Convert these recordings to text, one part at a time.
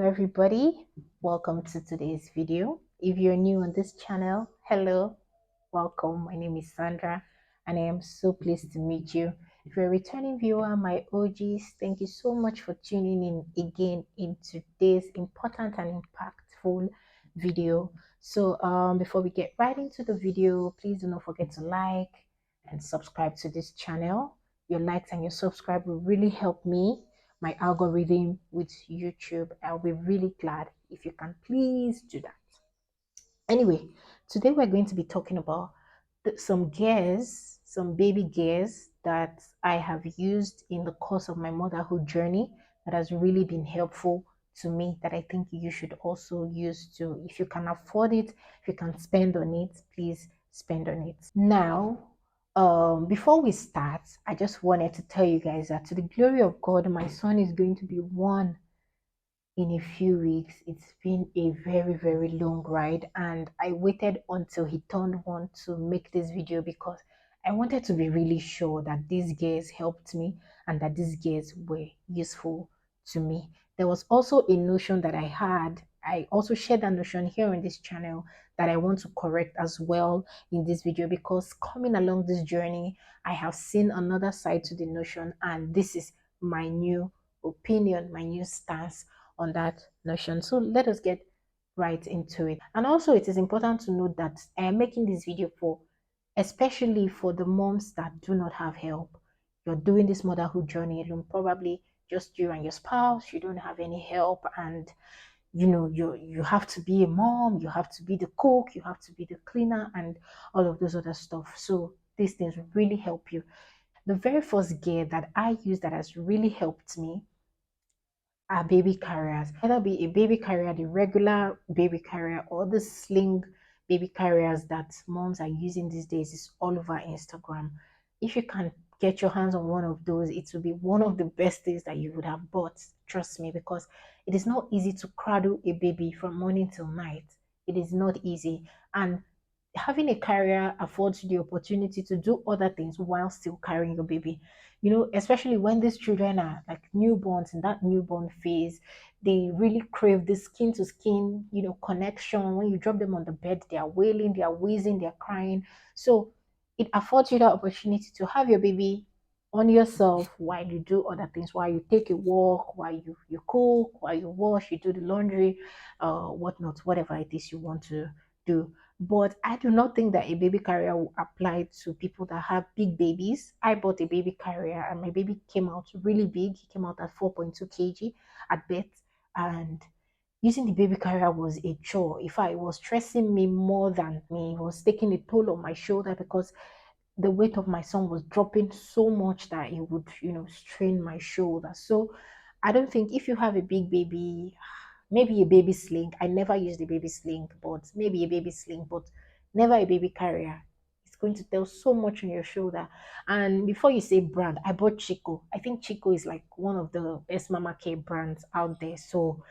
everybody, welcome to today's video. If you're new on this channel, hello, welcome. My name is Sandra and I am so pleased to meet you. If you're a returning viewer, my OGs, thank you so much for tuning in again in today's important and impactful video. Before we get right into the video, please do not forget to like and subscribe to this channel. Your likes and your subscribe will really help me, my algorithm with YouTube. I'll be really glad if you can please do that. Anyway, today we're going to be talking about some gears, some baby gears that I have used in the course of my motherhood journey that has really been helpful to me, that I think you should also use too. If you can afford it, if you can spend on it, please spend on it. Now, before we start, I just wanted to tell you guys that to the glory of God, my son is going to be one in a few weeks. It's been a very, very long ride, and I waited until he turned one to make this video because I wanted to be really sure that these gears helped me and that these gears were useful to me. There was also a notion that I had. I also shared that notion here on this channel that I want to correct as well in this video, because coming along this journey, I have seen another side to the notion, and this is my new opinion, my new stance on that notion. So let us get right into it. And also, it is important to note that I am making this video for especially for the moms that do not have help. You're doing this motherhood journey alone, probably just you and your spouse. You don't have any help, and you have to be a mom, you have to be the cook, you have to be the cleaner, and all of those other stuff. So these things really help you. The very first gear that I use that has really helped me are baby carriers. Either be a baby carrier, the regular baby carrier, or the sling baby carriers that moms are using these days. Is all over Instagram. If you can get your hands on one of those, it will be one of the best things that you would have bought. Trust me, because it is not easy to cradle a baby from morning till night. It is not easy. And having a carrier affords you the opportunity to do other things while still carrying your baby. Especially when these children are like newborns, in that newborn phase, they really crave this skin to skin, connection. When you drop them on the bed, they are wailing, they are wheezing, they are crying. So it affords you the opportunity to have your baby on yourself while you do other things, while you take a walk, while you cook, while you wash, you do the laundry, whatnot, whatever it is you want to do. But I do not think that a baby carrier will apply to people that have big babies. I bought a baby carrier and my baby came out really big. He came out at 4.2 kg at birth. And using the baby carrier was a chore. In fact, it was stressing me more than me. It was taking a toll on my shoulder because the weight of my son was dropping so much that it would, strain my shoulder. So I don't think if you have a big baby, maybe a baby sling. I never used a baby sling, but maybe a baby sling, but never a baby carrier. It's going to tell so much on your shoulder. And before you say brand, I bought Chico. I think Chico is like one of the best mama care brands out there. So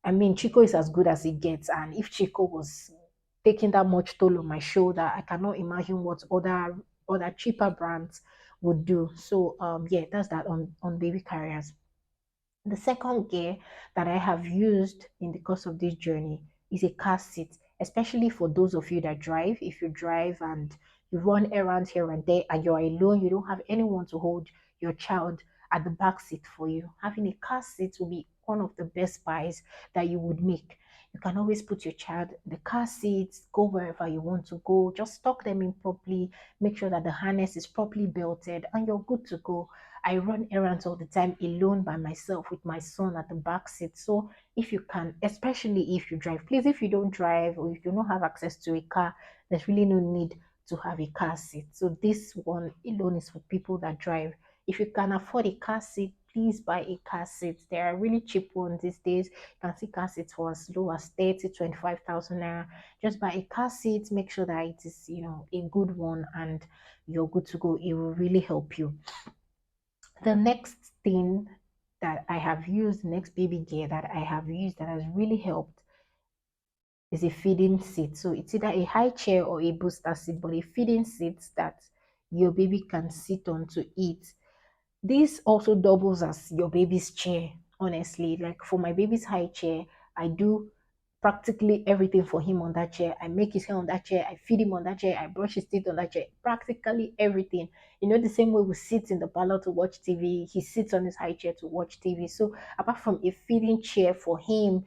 I mean, Chico is as good as it gets. And if Chico was taking that much toll on my shoulder, I cannot imagine what other cheaper brands would do. So yeah, that's that on baby carriers. The second gear that I have used in the course of this journey is a car seat, especially for those of you that drive. If you drive and you run errands here and there and you're alone, you don't have anyone to hold your child at the back seat for you. Having a car seat will be one of the best buys that you would make. You can always put your child in the car seat, go wherever you want to go, just tuck them in properly, make sure that the harness is properly belted, and you're good to go. I run errands all the time alone by myself with my son at the back seat. So if you can, especially if you drive, please, if you don't drive or if you don't have access to a car, there's really no need to have a car seat. So this one alone is for people that drive. If you can afford a car seat, please buy a car seat. There are really cheap ones these days. You can see car seats for as low as 30, 25,000 naira. Just buy a car seat, make sure that it is, a good one, and you're good to go. It will really help you. The next thing that I have used, next baby gear that I have used that has really helped is a feeding seat. So it's either a high chair or a booster seat, but a feeding seat that your baby can sit on to eat. This also doubles as your baby's chair. honestly. Like for my baby's high chair, I do practically everything for him on that chair. I make his hair on that chair, I feed him on that chair, I brush his teeth on that chair, practically everything. The same way we sit in the parlor to watch TV, he sits on his high chair to watch TV. So apart from a feeding chair for him,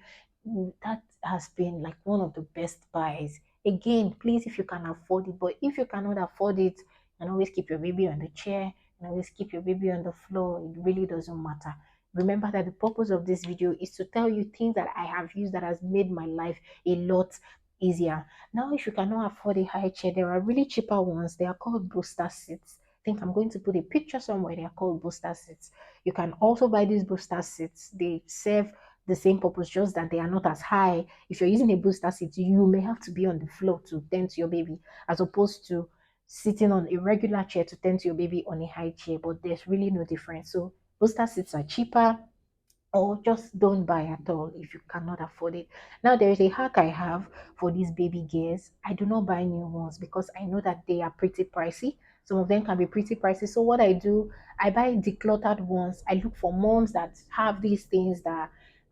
that has been like one of the best buys. Again, please, if you can afford it, but if you cannot afford it, you can always keep your baby on the chair, you can always keep your baby on the floor. It really doesn't matter. Remember that the purpose of this video is to tell you things that I have used that has made my life a lot easier. Now, if you cannot afford a high chair, there are really cheaper ones. They are called booster seats. I think I'm going to put a picture somewhere. They are called booster seats. You can also buy these booster seats. They serve the same purpose, just that they are not as high. If you're using a booster seat, you may have to be on the floor to tend to your baby, as opposed to sitting on a regular chair to tend to your baby on a high chair. But there's really no difference. So booster seats are cheaper, or just don't buy at all if you cannot afford it. Now, there is a hack I have for these baby gears. I do not buy new ones because I know that they are pretty pricey. Some of them can be pretty pricey. So what I do, I buy decluttered ones. I look for moms that have these things that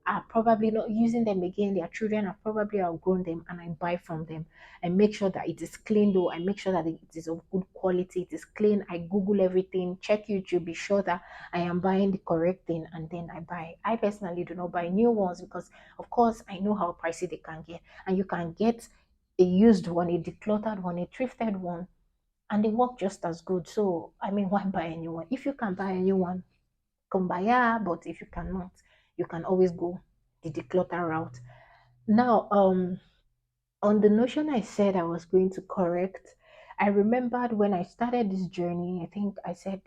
are probably not using them again. Their children have probably outgrown them, and I buy from them. I make sure that it is clean though. I make sure that it is of good quality. It is clean. I Google everything, check YouTube, be sure that I am buying the correct thing, and then I buy. I personally do not buy new ones because, of course, I know how pricey they can get, and you can get a used one, a decluttered one, a thrifted one, and they work just as good. So, I mean, why buy a new one? If you can buy a new one, come buy, yeah, but if you cannot, you can always go the declutter route. Now, on the notion I said I was going to correct, I remembered when I started this journey, I think I said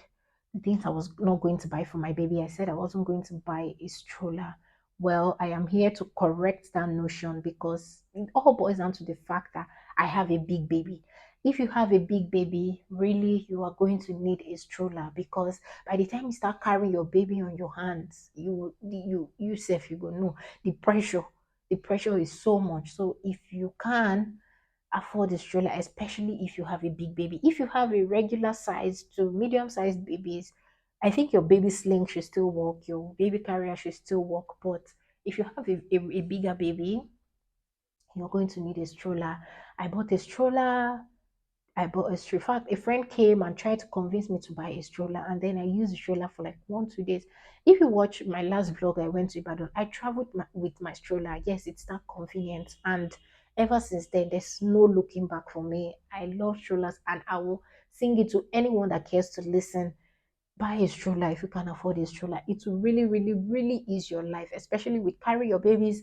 the things I was not going to buy for my baby. I said I wasn't going to buy a stroller. Well, I am here to correct that notion because it all boils down to the fact that I have a big baby. If you have a big baby, really, you are going to need a stroller because by the time you start carrying your baby on your hands, you self, you go no, the pressure the pressure is so much. So if you can afford a stroller, especially if you have a big baby, if you have a regular size to medium sized babies, I think your baby sling should still work, your baby carrier should still work. But if you have a bigger baby, you're going to need a stroller. I bought a stroller. I bought a stroller. In fact, a friend came and tried to convince me to buy a stroller, and then I used the stroller for like 1, 2 days. If you watch my last vlog, I went to Ibadan. I traveled with my stroller. Yes, it's that convenient, and ever since then, there's no looking back for me. I love strollers, and I will sing it to anyone that cares to listen. Buy a stroller if you can afford a stroller. It will really, really, really ease your life, especially with carry your babies,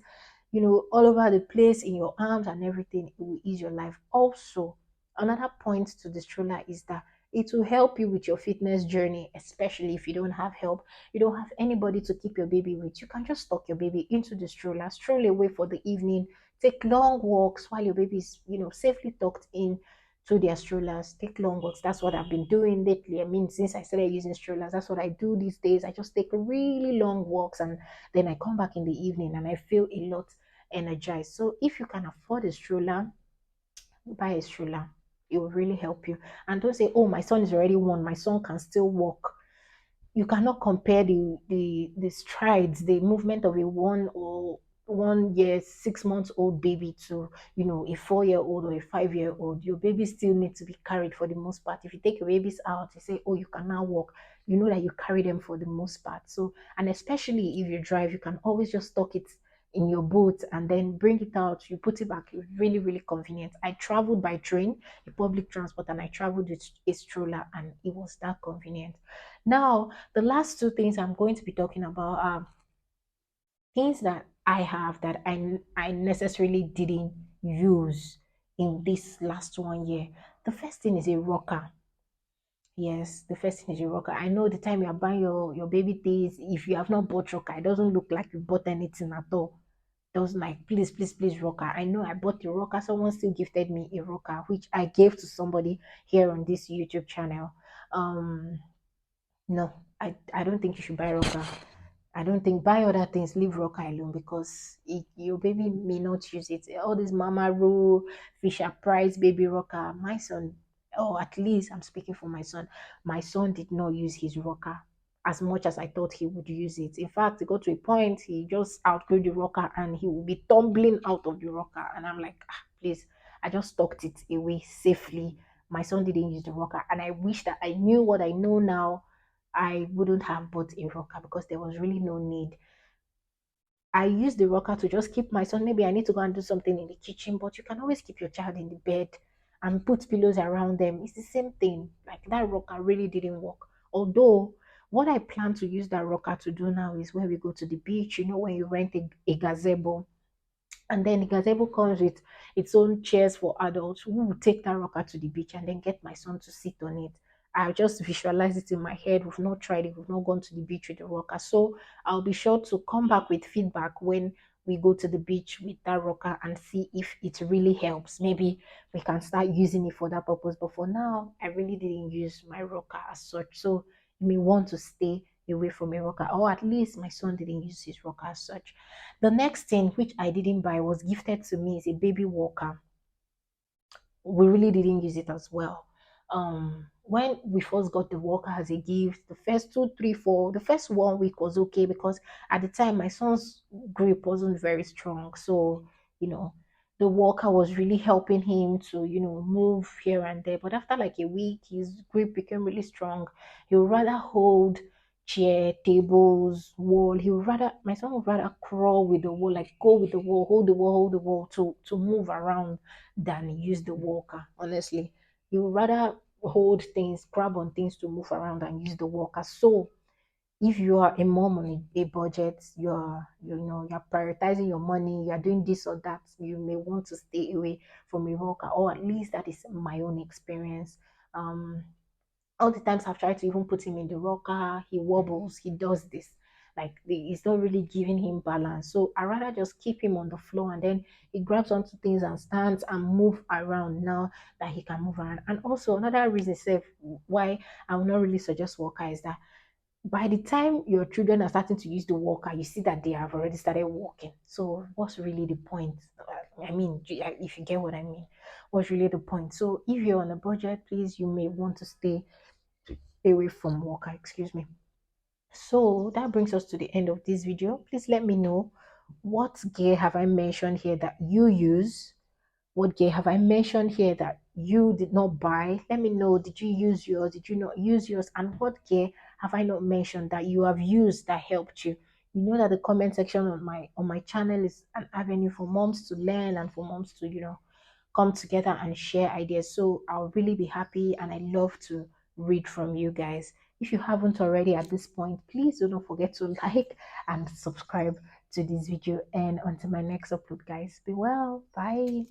all over the place in your arms and everything. It will ease your life. Also, another point to the stroller is that it will help you with your fitness journey, especially if you don't have help, you don't have anybody to keep your baby with. You can just tuck your baby into the stroller, stroll away for the evening, take long walks while your baby is, safely tucked in to their strollers, take long walks. That's what I've been doing lately. I mean, since I started using strollers, that's what I do these days. I just take really long walks, and then I come back in the evening and I feel a lot energized. So if you can afford a stroller, buy a stroller. It will really help you. And don't say, oh, my son is already one, my son can still walk. You cannot compare the strides, the movement of a 1 year 6 months old baby to a 4 year old or a 5 year old. Your baby still needs to be carried for the most part. If you take your babies out, you say, oh, you can now walk, you know that you carry them for the most part. So, and especially if you drive, you can always just stock it in your boot and then bring it out, you put it back. It's really, really convenient. I traveled by train, a public transport, and I traveled with a stroller, and it was that convenient. Now, the last two things I'm going to be talking about are things that I have that I necessarily didn't use in this last 1 year. The first thing is a rocker. Yes, the first thing is a rocker. I know the time you are buying your baby things, if you have not bought rocker, it doesn't look like you bought anything at all. It was like, please, please, please, rocker. I know I bought the rocker. Someone still gifted me a rocker, which I gave to somebody here on this YouTube channel. Um, no, I don't think you should buy rocker. I don't think buy other things, leave rocker alone because your baby may not use it. All this Mama Roo, Fisher Price baby rocker. My son, or at least I'm speaking for my son. My son did not use his rocker as much as I thought he would use it. In fact, it got to a point he just outgrew the rocker and he would be tumbling out of the rocker. And I'm like, please, I just tucked it away safely. My son didn't use the rocker. And I wish that I knew what I know now. I wouldn't have bought a rocker because there was really no need. I use the rocker to just keep my son. Maybe I need to go and do something in the kitchen, but you can always keep your child in the bed and put pillows around them. It's the same thing. Like that rocker really didn't work. Although, what I plan to use that rocker to do now is when we go to the beach, when you rent a gazebo, and then the gazebo comes with its own chairs for adults. We will take that rocker to the beach and then get my son to sit on it. I just visualize it in my head. We've not tried it. We've not gone to the beach with the rocker. So I'll be sure to come back with feedback when we go to the beach with that rocker and see if it really helps. Maybe we can start using it for that purpose. But for now, I really didn't use my rocker as such. So you may want to stay away from a rocker, or at least my son didn't use his rocker as such. The next thing which I didn't buy was gifted to me is a baby walker. We really didn't use it as well. When we first got the walker as a gift, the first two, three, four, the first 1 week was okay because at the time my son's grip wasn't very strong. So, you know, the walker was really helping him to, move here and there. But after like a week, his grip became really strong. He would rather hold chair, tables, wall. My son would rather crawl with the wall, like go with the wall, hold the wall to move around than use the walker. Honestly, you would rather hold things, grab on things to move around and use the walker. So if you are a mom on a budget, you're prioritizing your money, you're doing this or that, you may want to stay away from a walker, or at least that is my own experience. Um, all the times I've tried to even put him in the rocker, he wobbles, he does this. It's not really giving him balance. So I rather just keep him on the floor and then he grabs onto things and stands and move around now that he can move around. And also another reason why I will not really suggest walker is that by the time your children are starting to use the walker, you see that they have already started walking. So what's really the point? I mean, if you get what I mean, what's really the point? So if you're on a budget, please, you may want to stay away from walker, excuse me. So that brings us to the end of this video. Please let me know, what gear have I mentioned here that you use? What gear have I mentioned here that you did not buy? Let me know, did you use yours, did you not use yours, and what gear have I not mentioned that you have used that helped you? You know that the comment section on my channel is an avenue for moms to learn and for moms to come together and share ideas. So I'll really be happy and I love to read from you guys. If you haven't already at this point, please do not forget to like and subscribe to this video. And until my next upload, guys, be well. Bye.